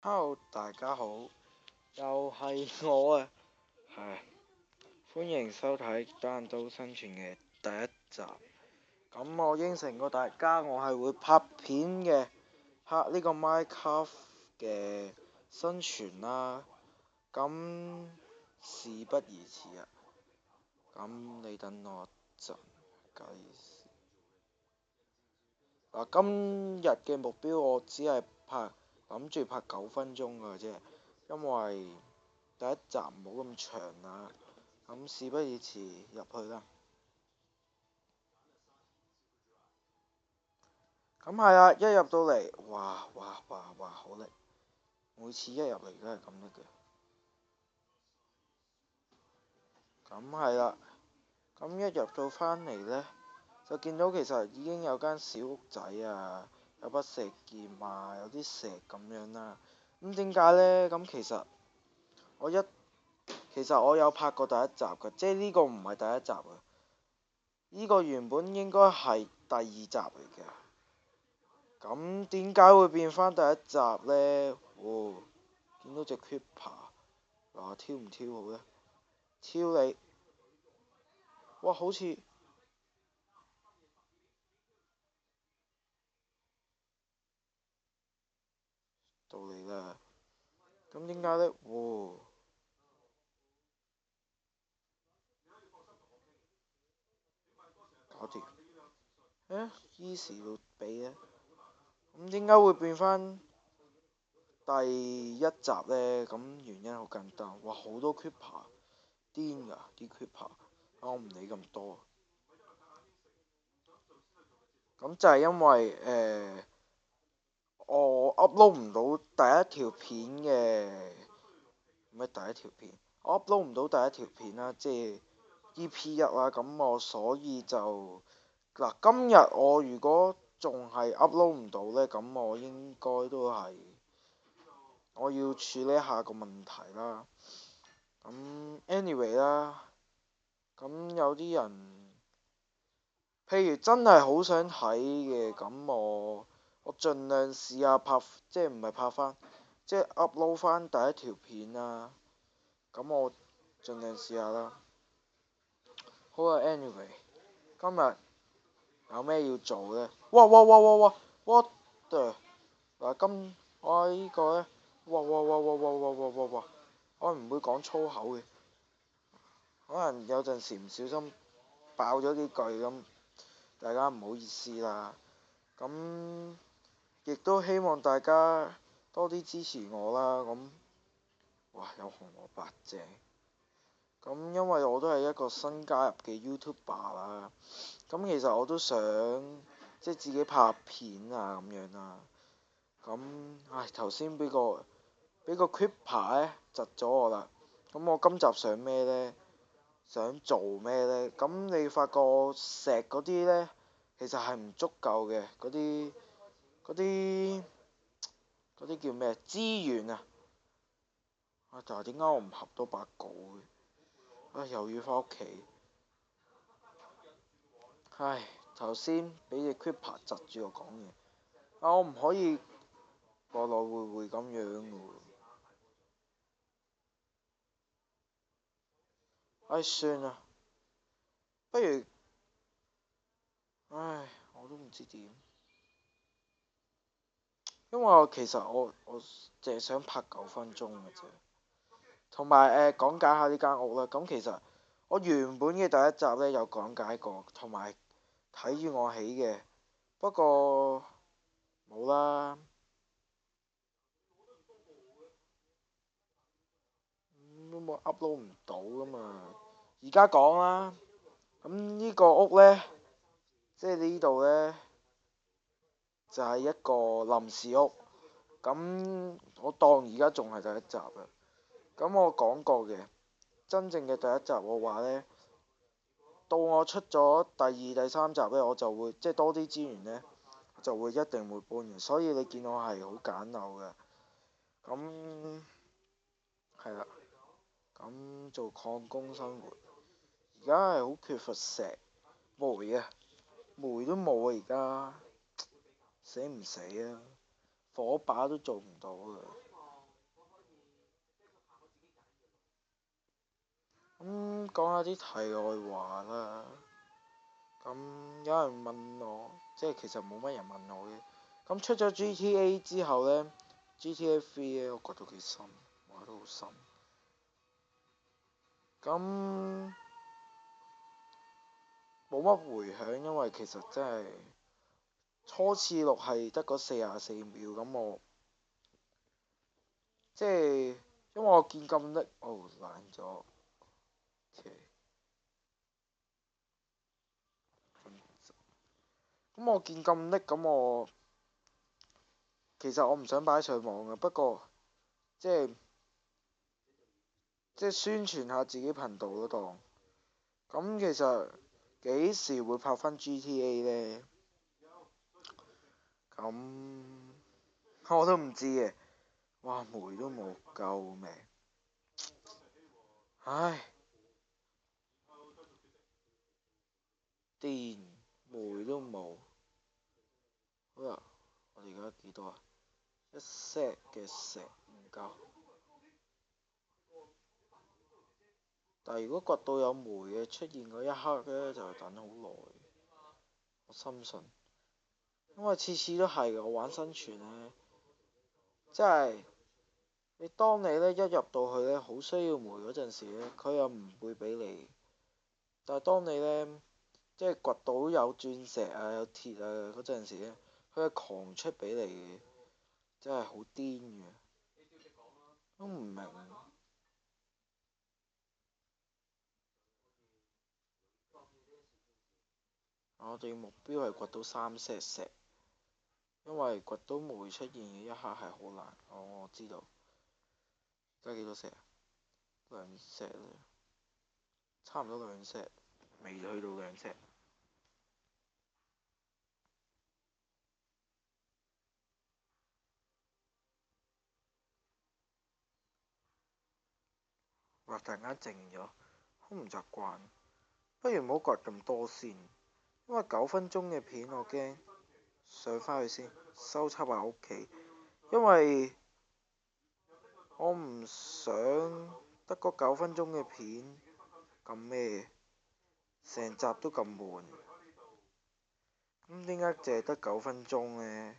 Hello，大家好，又係我啊，係歡迎收睇《單人都生存》嘅第一集。咁我應承過大家，我係會拍片嘅，拍呢個 Minecraft 嘅生存啦。咁事不宜遲啊，咁你等我陣計時。今日嘅目標我只係諗住拍9分鐘嘅啫，因為第一集冇咁長啦。咁事不宜遲，入去啦。咁係啊，一入到嚟，哇哇哇哇，好力！每次一入嚟都係咁力嘅。咁係啦，咁一入到返嚟呢，就見到其實已經有間小屋仔啊，有把石劍啊，有啲石咁樣啦。咁點解呢？咁其實我有拍過第一集嘅，即係呢個唔係第一集啊。呢個原本應該係第二集嚟嘅。咁點解會變翻第一集呢？哦，見到隻 Creeper，嗱，挑唔挑好呢？挑你，哇，好似到你啦。咁點解呢？哦，搞掂。easy 到痹呢？咁點解會變翻第一集呢？咁原因好簡單，哇，好多 Creeper，癲㗎啲 Creeper，我唔理咁多。咁就係因為我 upload 唔到第一條片嘅咩？第一條片我 upload 唔到第一條片啦，即係 EP1啦。咁我所以就今日我如果仲係 upload 唔到呢，咁我應該都係我要處理一下個問題啦。咁 anyway 啦，咁有啲人譬如真係好想睇嘅，咁我盡量試下拍，即係唔係拍翻，即係 upload 翻第一條片啦。咁我盡量試下啦。好啊，anyway，今日有咩要做呢？哇哇哇哇哇，what the？ 我呢個呢？哇哇哇哇哇哇哇哇哇，我唔會講粗口嘅，可能有陣時唔小心爆咗幾句咁，大家唔好意思啦。咁亦都希望大家多啲支持我啦。咁哇，有紅蘿蔔正。咁因為我都係一個新加入嘅 YouTuber 啦。咁其實我都想即係自己拍片啊咁樣啦。咁頭先俾個 Creeper 咧窒咗我啦。咁我今集想咩呢？想做咩呢？咁你發覺石嗰啲呢，其實係唔足夠嘅，嗰啲叫咩資源啊？但係點解我唔合到把稿嘅？又要返屋企。唉，頭先俾隻 Creeper 窒住我講嘢。我唔可以來來回回咁樣嘅喎。算啦，不如，我都唔知點。因為其實我淨係想拍9分鐘嘅啫。同埋講解下呢間屋啦。咁其實我原本嘅第一集呢，有講解過，同埋睇住我起嘅。不過冇啦，都冇 upload 唔到噶嘛。而家講啦。咁呢個屋呢，即係呢度呢，就係一個臨時屋。咁我當而家仲係第一集啊。咁我講過嘅，真正嘅第一集我話呢，到我出咗第二、第三集呢，我就會即係多啲資源呢，就會一定會搬嘅。所以你見我係好簡陋嘅。咁係啦，咁做礦工生活，而家係好缺乏石煤啊，煤都冇啊，而家死唔死啊？火把都做唔到啊！講下啲題外話啦。咁有人問我，即係其實冇乜人問我嘅。咁出咗 GTA 之後呢 GTA 3咧，我覺得幾深，玩得好深。咁冇乜迴響，因為其實真係初次錄係得嗰44秒，咁我即係因為我見咁叻，爛咗。咁我見咁叻，咁我其實我唔想擺上網嘅，不過即係宣傳下自己頻道嗰度。咁其實幾時會拍翻 GTA 呢？咁我都唔知嘅。哇，煤都冇，救命！唉，電煤都冇。好啦，我哋而家幾多啊？一 set 嘅石唔夠。但係如果掘到有煤嘅出現嗰一刻呢，就等好耐。我深信，因為次次都係嘅。我玩生存呢，即係你當你呢一入到去呢，好需要煤嗰陣時呢，佢又唔會俾你。但係當你呢，即係掘到有鑽石啊、有鐵啊嗰陣時呢，佢係狂出俾你嘅，真係好癲嘅，都唔明。我哋目標係掘到3 set 石，因為掘到煤出現嘅一刻係好難。我知道。而家幾多石啊？2 set啦，差唔多2 set，未去到2 set。哇！突然間靜咗，好唔習慣。不如唔好掘咁多先，因為9分鐘嘅片我驚上返去先收輯下屋企，因為我唔想得嗰9分鐘嘅片咁咩，成集都咁悶。咁點解淨係得9分鐘呢？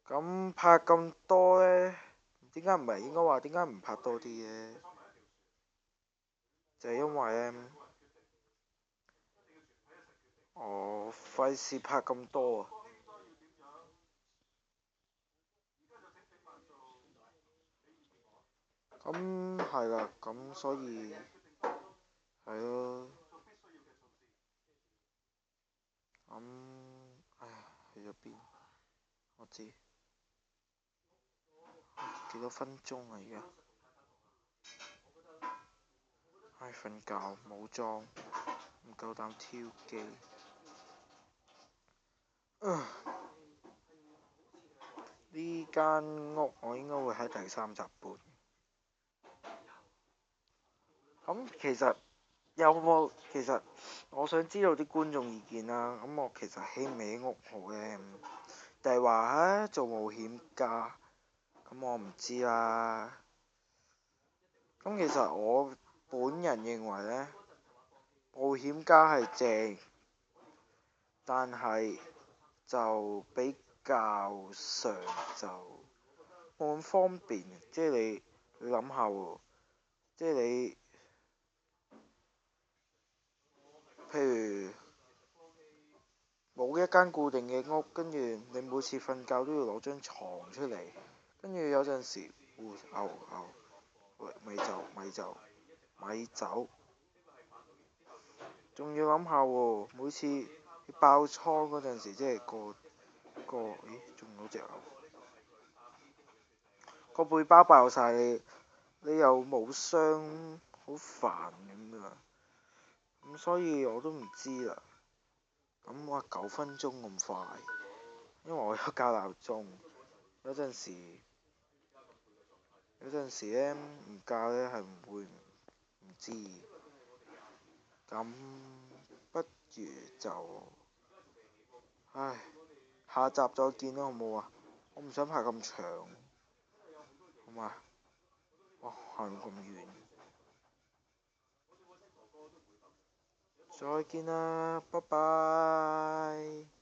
咁拍咁多呢？點解唔係應該話點解唔拍多啲呢？就係因為呢，我費事拍咁多啊。咁係啦，咁所以係咯。唉，去咗邊？我知幾多分鐘啊？而家唉，瞓覺冇裝，唔夠膽挑機。呢間屋我應該會喺第3集搬。咁其實有冇？其實我想知道啲觀眾意見啦。咁我其實起唔起屋好呢？定係話做冒險家？咁我唔知啦。咁其實我本人認為呢，冒險家係正，但係就比較上就冇咁方便。即係你諗下喎，即係你譬如冇一間固定嘅屋，跟住你每次瞓覺都要攞張床出嚟，跟住有陣時，咪走，仲要諗下喎，每次爆倉嗰陣時，即係咦，仲有隻牛，個背包爆晒，你又冇箱，好煩咁啊！咁所以我都唔知啦。咁我話9分鐘咁快，因為我有校鬧鐘，有陣時呢，唔校呢係唔會唔知。咁不如就下集再見啦，好唔好啊？我唔想拍咁長，好嘛？哇，行咁遠。再見啦，拜拜。